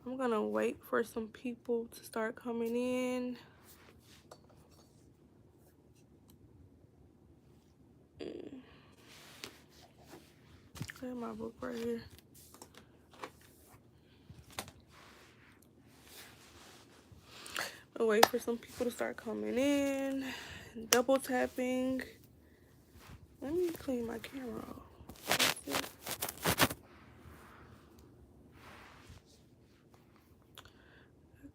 I'm gonna wait for some people to start coming in. I have my book right here. I'll wait for some people to start coming in. Double tapping. Let me clean my camera off.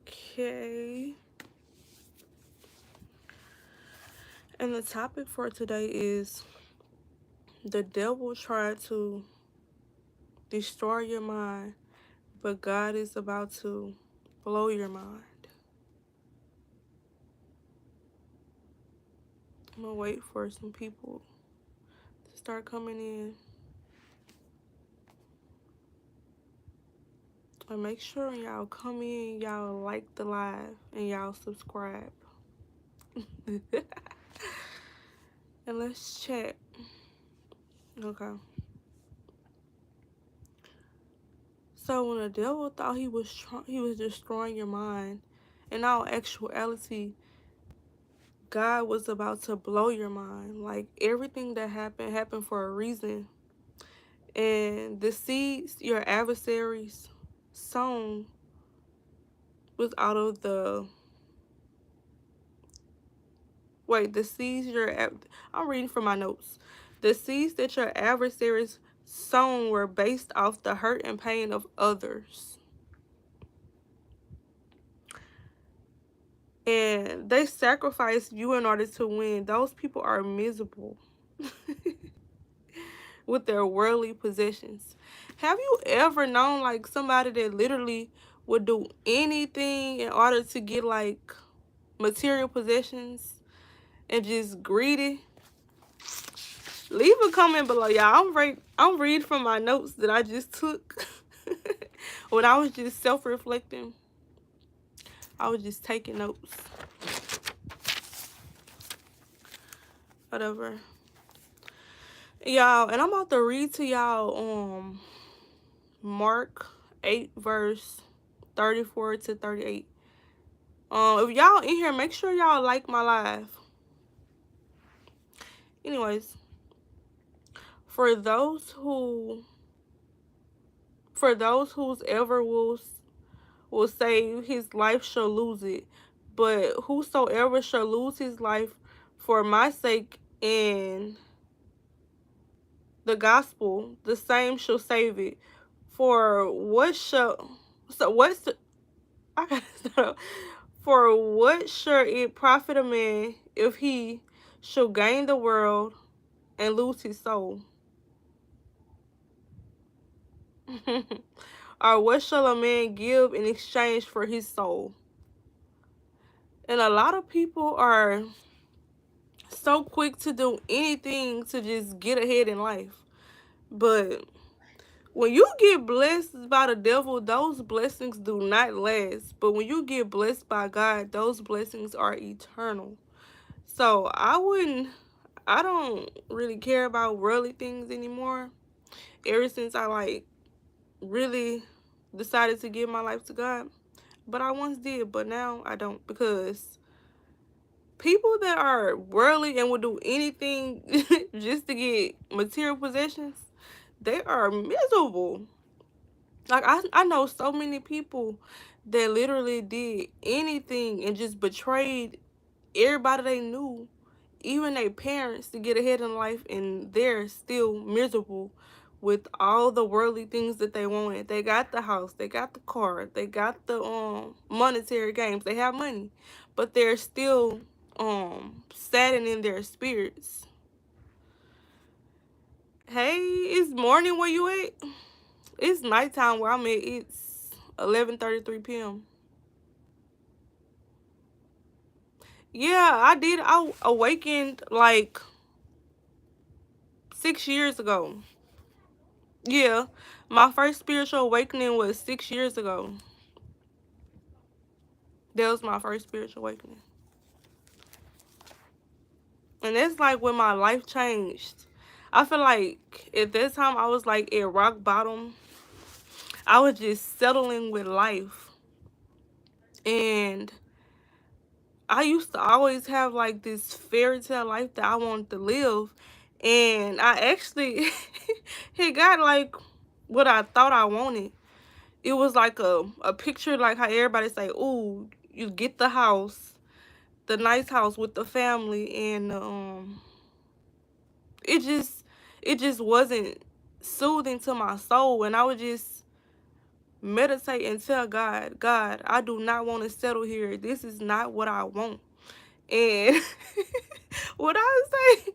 Okay. And the topic for today is the devil tried to destroy your mind, but God is about to blow your mind. I'm gonna wait for some people to start coming in. And make sure when y'all come in, y'all like the live and y'all subscribe. And let's chat. Okay. So when the devil thought he was destroying your mind, in all actuality, God was about to blow your mind. Like, everything that happened for a reason. And the seeds your adversaries sown was out of the... Wait, the seeds I'm reading from my notes. The seeds that your adversaries sown were based off the hurt and pain of others. And they sacrificed you in order to win. Those people are miserable with their worldly possessions. Have you ever known like somebody that literally would do anything in order to get like material possessions and just greedy? Leave a comment below, y'all. I'm reading from my notes that I just took when I was just self-reflecting. I was just taking notes. Whatever. Y'all, and I'm about to read to y'all Mark 8 verse 34 to 38. If y'all in here, make sure y'all like my live. Anyways, for those whose ever will save his life shall lose it, but whosoever shall lose his life for my sake and the gospel, the same shall save it. For what shall I gotta stop. For what shall it profit a man if he shall gain the world and lose his soul? Or what shall a man give in exchange for his soul? And a lot of people are so quick to do anything to just get ahead in life. But when you get blessed by the devil, those blessings do not last. But when you get blessed by God, those blessings are eternal. So I don't really care about worldly things anymore. Ever since I really decided to give my life to God. But I once did, but now I don't, because people that are worldly and will do anything just to get material possessions, they are miserable. Like, I know so many people that literally did anything and just betrayed everybody they knew, even their parents, to get ahead in life, and they're still miserable with all the worldly things that they wanted. They got the house, they got the car, they got the monetary gains, they have money, but they're still saddened in their spirits. Hey, it's morning where you at? It's nighttime where I'm at. It's 11:33 p.m. Yeah, I did. I awakened like 6 years ago. Yeah, my first spiritual awakening was 6 years ago. That was my first spiritual awakening. And that's like when my life changed. I feel like at that time I was like at rock bottom. I was just settling with life. And I used to always have like this fairy tale life that I wanted to live. And I actually had got like what I thought I wanted. It was like a picture like how everybody say, ooh, you get the house, the nice house with the family, and it just it just wasn't soothing to my soul. And I would just meditate and tell God, God, I do not want to settle here. This is not what I want. And what I say,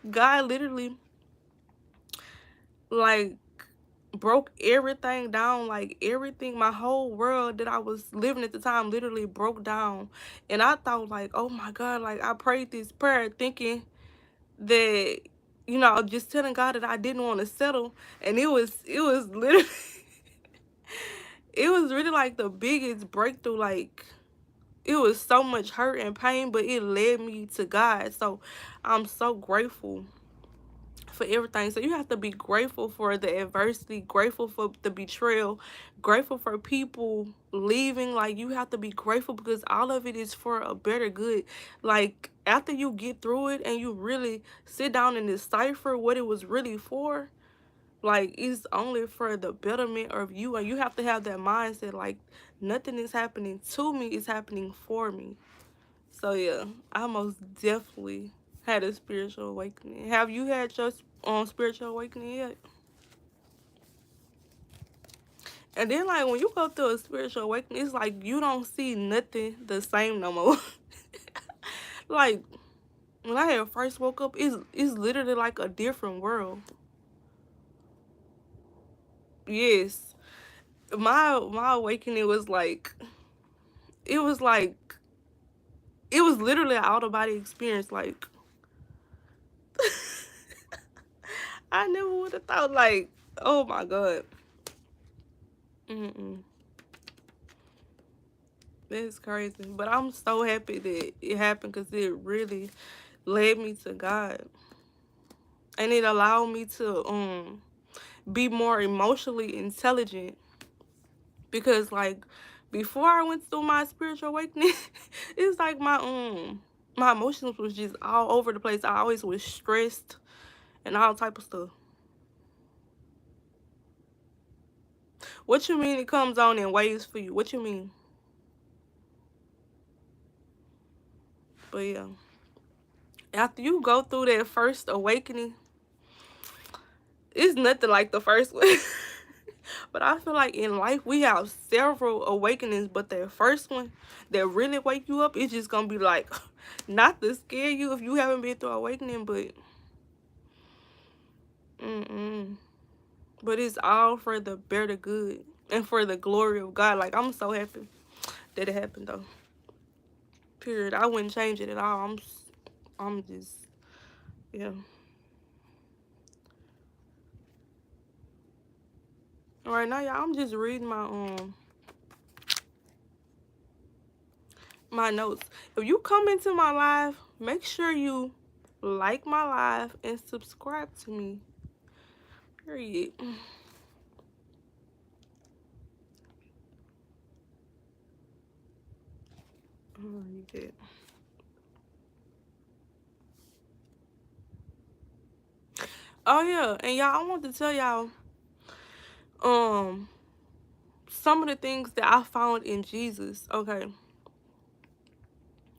God literally like broke everything down, like everything, my whole world that I was living at the time literally broke down. And I thought like, oh my God, like I prayed this prayer thinking that, just telling God that I didn't want to settle. And it was literally it was really like the biggest breakthrough. Like it was so much hurt and pain, but it led me to God. So I'm so grateful for everything. So you have to be grateful for the adversity, grateful for the betrayal, grateful for people leaving. Like you have to be grateful because all of it is for a better good. Like after you get through it and you really sit down and decipher what it was really for, like it's only for the betterment of you. And you have to have that mindset like nothing is happening to me, it's happening for me. So yeah, I most definitely had a spiritual awakening. Have you had your spiritual awakening yet? And then like when you go through a spiritual awakening, it's like you don't see nothing the same no more. Like when I had first woke up, it's literally like a different world. Yes, my awakening was like it was like it was literally an out of body experience. Like I never would have thought like, oh my God. Mm-mm. That's crazy. But I'm so happy that it happened because it really led me to God. And it allowed me to be more emotionally intelligent. Because like before I went through my spiritual awakening, it's like my emotions was just all over the place. I always was stressed and all type of stuff. What you mean it comes on in waves for you? What you mean? But yeah. After you go through that first awakening, it's nothing like the first one. But I feel like in life we have several awakenings, but that first one that really wake you up, it's just gonna be like not to scare you if you haven't been through awakening, but mm-mm. But it's all for the better good and for the glory of God. Like I'm so happy that it happened though. Period. I wouldn't change it at all. I'm just yeah. All right now, y'all. I'm just reading my notes. If you come into my live, make sure you like my live and subscribe to me. Period. Oh, you did. Oh yeah, and y'all, I want to tell y'all um some of the things that I found in Jesus. Okay,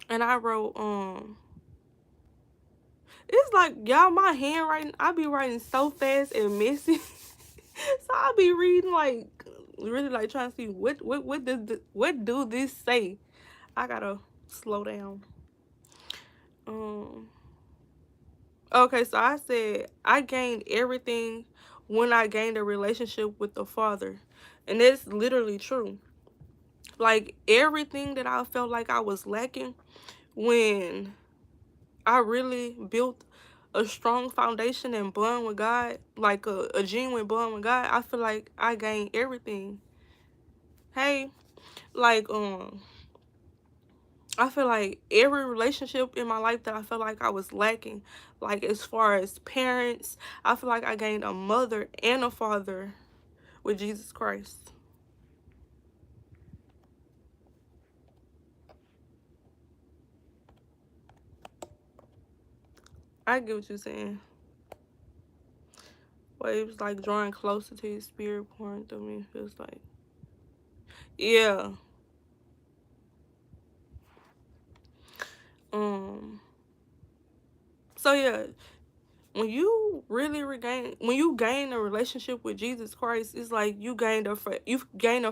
and I wrote it's like y'all, my handwriting, I be writing so fast and messy, so I be reading like really like trying to see what do this say. I gotta slow down. Um. Okay, so I said I gained everything when I gained a relationship with the Father, and that's literally true. Like everything that I felt like I was lacking when I really built a strong foundation and bond with God, like a genuine bond with God, I feel like I gained everything. Hey, like I feel like every relationship in my life that I felt like I was lacking, like as far as parents, I feel like I gained a mother and a father with Jesus Christ. I get what you're saying. Waves like drawing closer to his spirit pouring through me. Feels like, yeah. Um. So yeah, when you gain a relationship with Jesus Christ, it's like you've gained a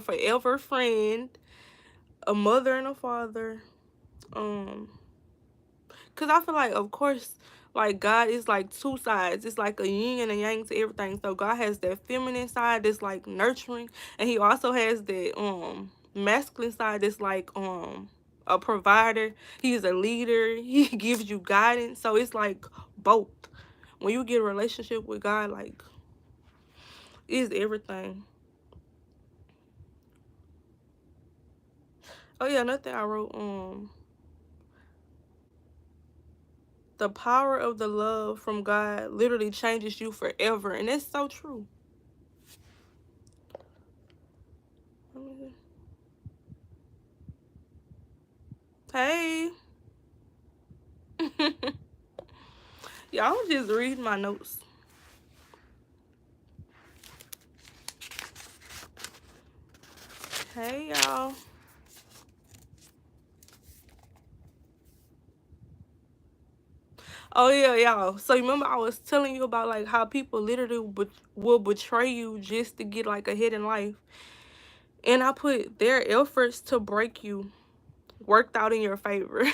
forever friend, a mother and a father. Um. Cause I feel like, of course, like God is like two sides. It's like a yin and a yang to everything. So God has that feminine side that's like nurturing, and He also has that masculine side that's like a provider. He's a leader. He gives you guidance. So it's like both. When you get a relationship with God, like it's everything. Oh yeah, another thing I wrote, the power of the love from God literally changes you forever, and that's so true. Hey. Y'all just read my notes. Hey, y'all. Oh, yeah, y'all. So, remember I was telling you about, like, how people literally will betray you just to get, like, ahead in life. And I put their efforts to break you worked out in your favor.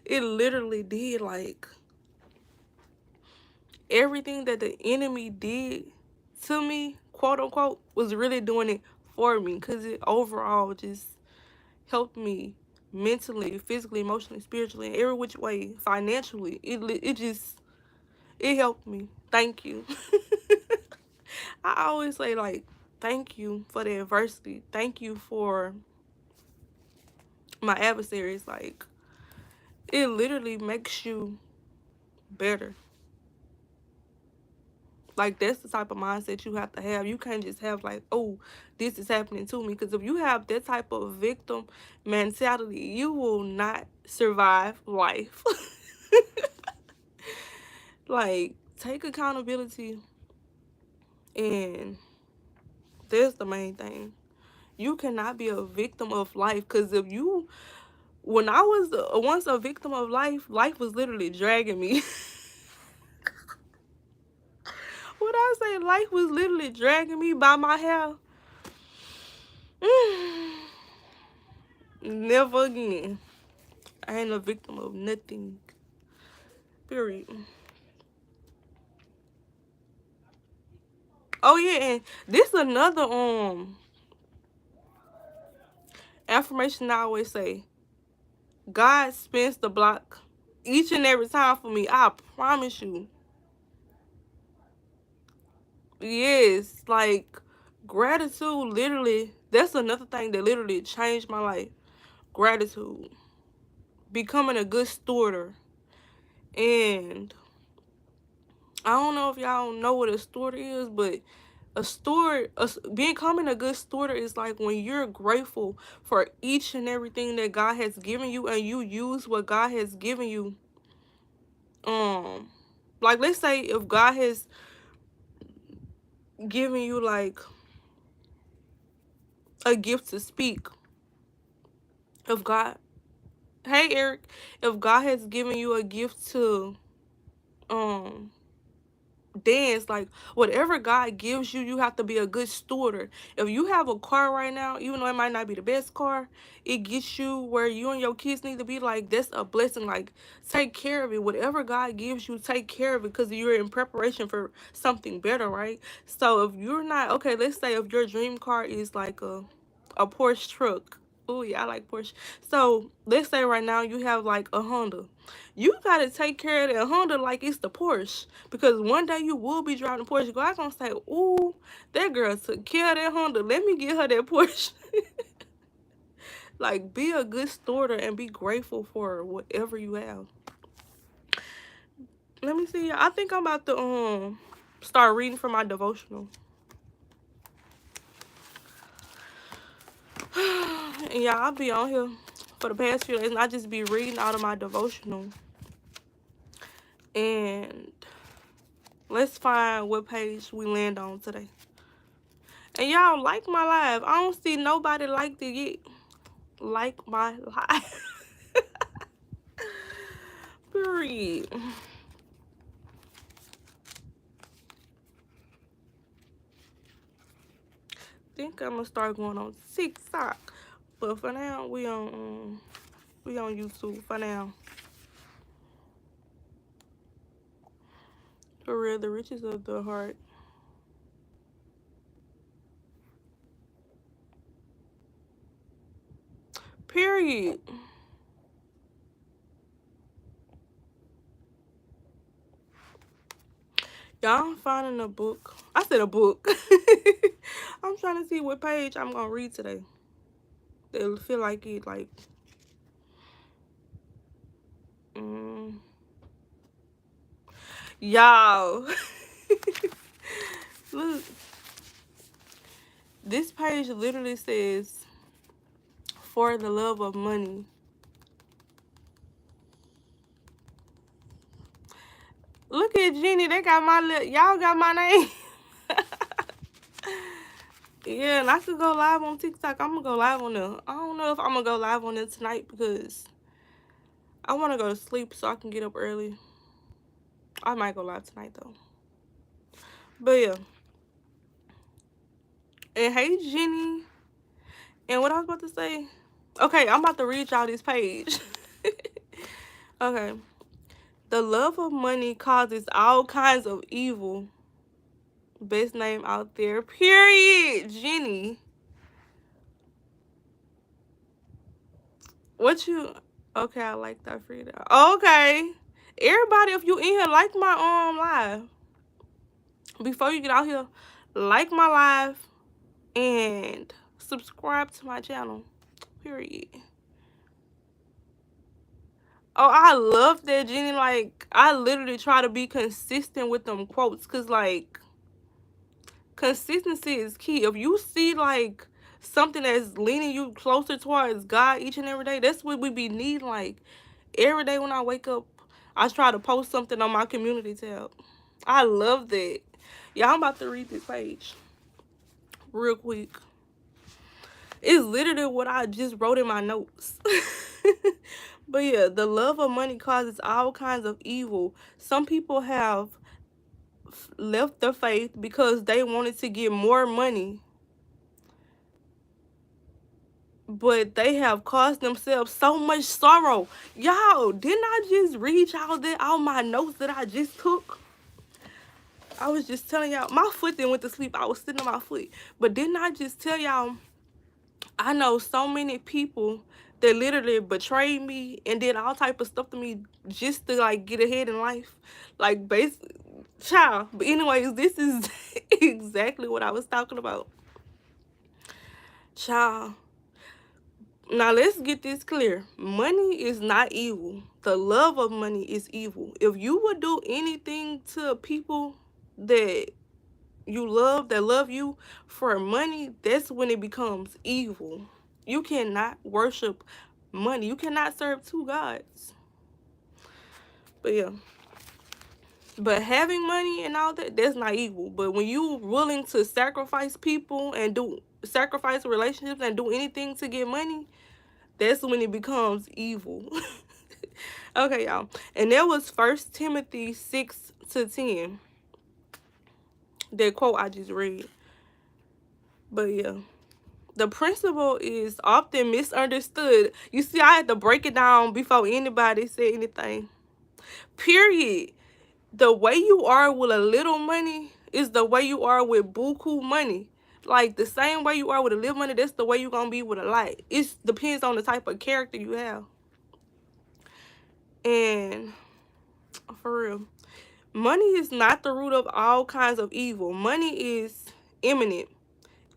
It literally did, like, everything that the enemy did to me, quote unquote, was really doing it for me, because it overall just helped me mentally, physically, emotionally, spiritually, in every which way, financially. It helped me. Thank you. I always say, like, thank you for the adversity. Thank you for my adversaries. Like, it literally makes you better. Like, that's the type of mindset you have to have. You can't just have, like, oh, this is happening to me. Because if you have that type of victim mentality, you will not survive life. Like, take accountability, and that's the main thing. You cannot be a victim of life, because when I was once a victim of life, life was literally dragging me. When I say life was literally dragging me by my hair, never again. I ain't a victim of nothing. Period. Oh yeah, and this is another affirmation I always say. God spins the block each and every time for me. I promise you. Yes, like gratitude literally, that's another thing that literally changed my life. Gratitude. Becoming a good stewarder. And I don't know if y'all know what a steward is, but becoming a good steward is like when you're grateful for each and everything that God has given you, and you use what God has given you. Like, let's say if God has given you like a gift to speak. If God, hey Eric, if God has given you a gift to um dance, like whatever God gives you, you have to be a good steward. If you have a car right now, even though it might not be the best car, it gets you where you and your kids need to be. Like, that's a blessing. Like, take care of it. Whatever God gives you, take care of it, because you're in preparation for something better, right? So if you're not, okay, let's say if your dream car is like a Porsche truck. Oh yeah, I like Porsche. So let's say right now you have like a Honda. You gotta take care of that Honda like it's the Porsche, because one day you will be driving a Porsche. God's gonna say, "Ooh, that girl took care of that Honda. Let me get her that Porsche." Like, be a good steward and be grateful for whatever you have. Let me see. I think I'm about to start reading from my devotional. And yeah, I'll be on here for the past few days, and I just be reading out of my devotional. And let's find what page we land on today. And y'all like my live. I don't see nobody liked it yet. Like my live. Period. Think I'm gonna start going on TikTok. But for now, we on YouTube for now. For real, the riches of the heart. Period. Y'all, I'm finding a book. I said a book. I'm trying to see what page I'm gonna read today. It'll feel like it, like, y'all. Look, this page literally says, "For the love of money." Look at Jenny. They got my y'all got my name. Yeah, and I could go live on TikTok. I'm gonna go live on there. I don't know if I'm gonna go live on it tonight because I want to go to sleep so I can get up early. I might go live tonight though. But yeah. And hey, Jenny. And what I was about to say. Okay, I'm about to read y'all this page. Okay. The love of money causes all kinds of evil. Best name out there. Period. Jenny. What you... Okay, I like that for you. Okay. Everybody, if you in here, like my live. Before you get out here, like my live and subscribe to my channel. Period. Oh, I love that, Jenny. Like, I literally try to be consistent with them quotes because, like, consistency is key. If you see, like, something that's leaning you closer towards God each and every day, that's what we be needing. Like, every day when I wake up, I try to post something on my community tab. I love that. Yeah, I'm about to read this page real quick. It's literally what I just wrote in my notes. But yeah, the love of money causes all kinds of evil. Some people have left their faith because they wanted to get more money, but they have caused themselves so much sorrow. Y'all, didn't I just read y'all that all my notes that I just took? I was just telling y'all, my foot then went to sleep. I was sitting on my foot. But didn't I just tell y'all, I know so many people that literally betrayed me and did all type of stuff to me just to, like, get ahead in life. Like, basically, child. But anyways, this is exactly what I was talking about. Child. Now, let's get this clear. Money is not evil. The love of money is evil. If you would do anything to people that you love, that love you for money, that's when it becomes evil. You cannot worship money. You cannot serve two gods. But yeah. But having money and all that, that's not evil. But when you willing to sacrifice people and sacrifice relationships and do anything to get money, that's when it becomes evil. Okay, y'all. And that was 1 Timothy 6-10. That quote I just read. But yeah. The principle is often misunderstood. You see, I had to break it down before anybody said anything. Period. The way you are with a little money is the way you are with buku money. Like, the same way you are with a little money, that's the way you're going to be with a lot. It depends on the type of character you have. And for real, money is not the root of all kinds of evil. Money is imminent.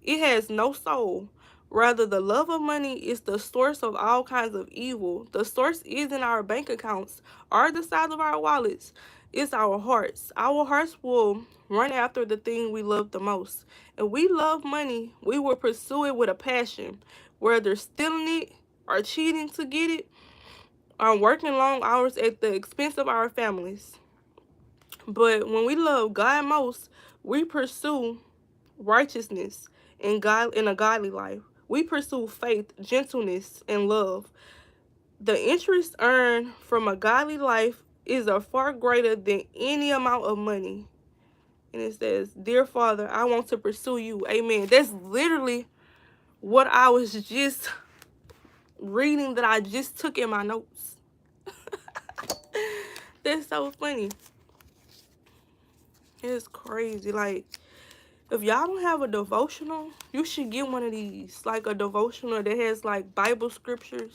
It has no soul. Rather, the love of money is the source of all kinds of evil. The source isn't our bank accounts or the size of our wallets. It's our hearts. Our hearts will run after the thing we love the most. If we love money, we will pursue it with a passion, whether stealing it or cheating to get it or working long hours at the expense of our families. But when we love God most, we pursue righteousness and God in a godly life. We pursue faith, gentleness, and love. The interest earned from a godly life is a far greater than any amount of money. And it says, "Dear Father, I want to pursue you." Amen. That's literally what I was just reading that I just took in my notes. That's so funny. It's crazy. Like, if y'all don't have a devotional, you should get one of these. Like a devotional that has like Bible scriptures,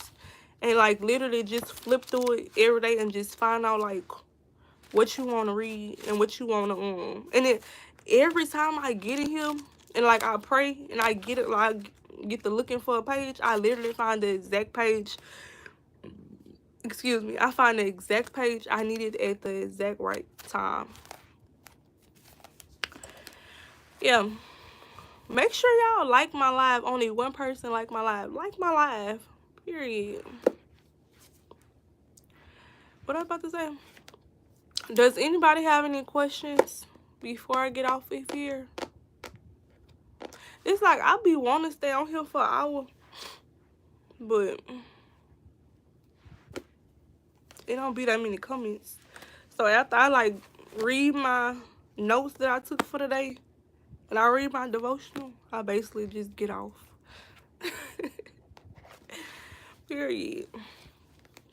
and like literally just flip through it every day and just find out like what you want to read and what you want to and then every time I get in here and like I pray and I get it, like get to looking for a page, I literally find the exact page. Excuse me, I find the exact page I needed at the exact right time. Yeah, make sure y'all like my live. Only one person like my live. Like my live. Period. What I was about to say? Does anybody have any questions before I get off of here? It's like I be wanting to stay on here for an hour, but it don't be that many comments. So after I like read my notes that I took for the day and I read my devotional, I basically just get off. Period.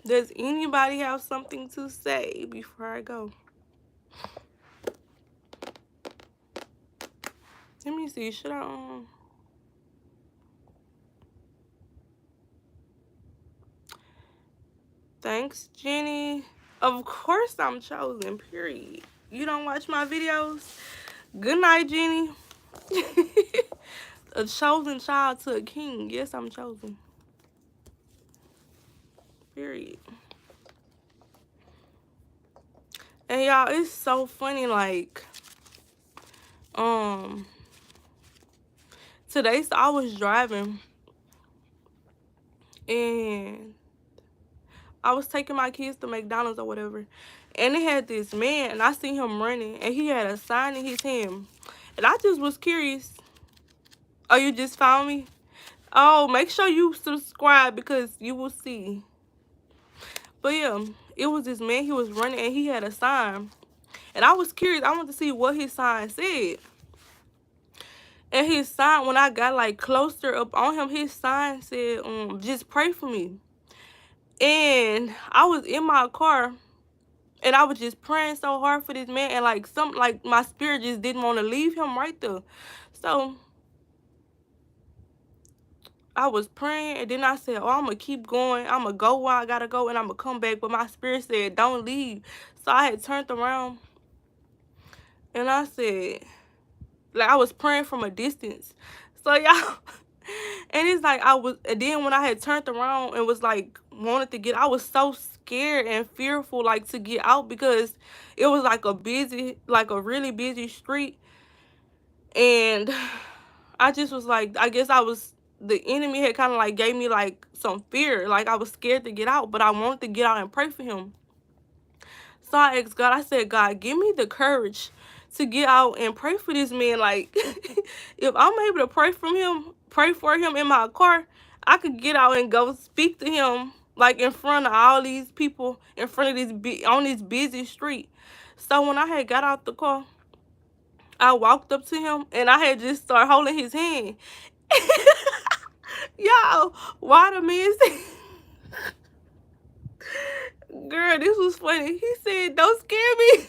Does anybody have something to say before I go? Let me see. Should I Thanks, Jenny. Of course I'm chosen, period. You don't watch my videos? Good night, Jenny. A chosen child to a king. Yes, I'm chosen. Period. And y'all, it's so funny, like, today, so I was driving and I was taking my kids to McDonald's or whatever, and it had this man, and I seen him running, and he had a sign in his hand, and I just was curious. Oh, you just found me? Oh, make sure you subscribe because you will see. But yeah, it was this man, he was running, and he had a sign, and I was curious. I wanted to see what his sign said. And his sign, when I got like closer up on him, his sign said, just pray for me. And I was in my car and I was just praying so hard for this man, and like my spirit just didn't want to leave him right there. So I was praying, and then I said, oh, I'm gonna keep going. I'm gonna go where I gotta go, and I'm gonna come back. But my spirit said, don't leave. So I had turned around and I said, like, I was praying from a distance. So y'all, and it's like and then when I had turned around and was like wanted to get, I was so scared and fearful like to get out because it was like a really busy street. And I just was like, I guess the enemy had kind of like gave me like some fear. Like I was scared to get out, but I wanted to get out and pray for him. So I asked God, I said, God, give me the courage to get out and pray for this man. Like, if I'm able to pray for him in my car, I could get out and go speak to him, like in front of all these people, in front of on this busy street. So when I had got out the car, I walked up to him and I had just started holding his hand. Yo, why the man said, girl, this was funny. He said, don't scare me.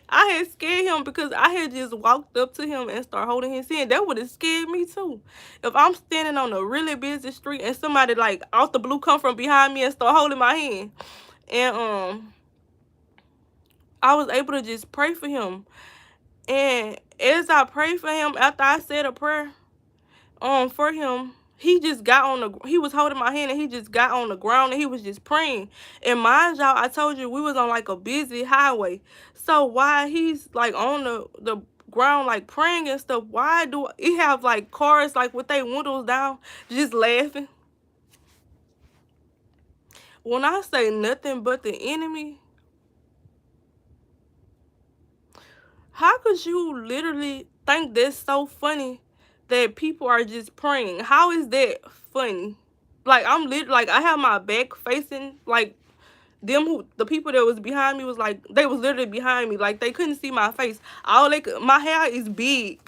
I had scared him because I had just walked up to him and started holding his hand. That would have scared me too. If I'm standing on a really busy street and somebody like out the blue come from behind me and start holding my hand. And I was able to just pray for him. And as I prayed for him, after I said a prayer for him, he just he was holding my hand and he just got on the ground and he was just praying. And mind y'all, I told you we was on like a busy highway. So why he's like on the ground like praying and stuff, why do he have like cars like with their windows down just laughing? When I say nothing but the enemy, how could you literally think that's so funny that people are just praying? How is that funny? Like, I'm like, I have my back facing, like, the people that was behind me was like, they was literally behind me, like, they couldn't see my face. All they could, my hair is big.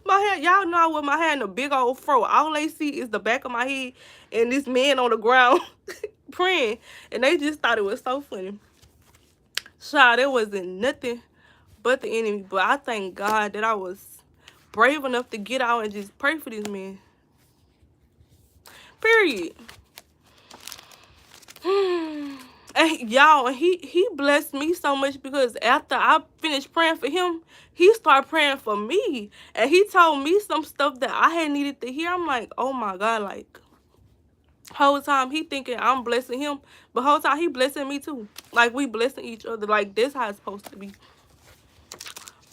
My hair, y'all know I wear my hair in a big old fro. All they see is the back of my head and this man on the ground praying, and they just thought it was so funny. Child, there wasn't nothing but the enemy. But I thank God that I was brave enough to get out and just pray for this man. Period. And y'all, he blessed me so much, because after I finished praying for him, he started praying for me. And he told me some stuff that I had needed to hear. I'm like, oh my God, like, whole time he thinking I'm blessing him, but whole time he blessing me too. Like, we blessing each other. Like, this how it's supposed to be.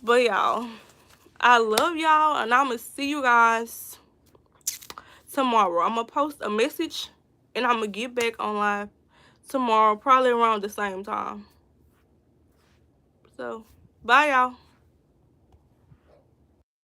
But y'all, I love y'all, and I'm gonna see you guys tomorrow. I'm gonna post a message, and I'm gonna get back on live tomorrow, probably around the same time. So, bye y'all.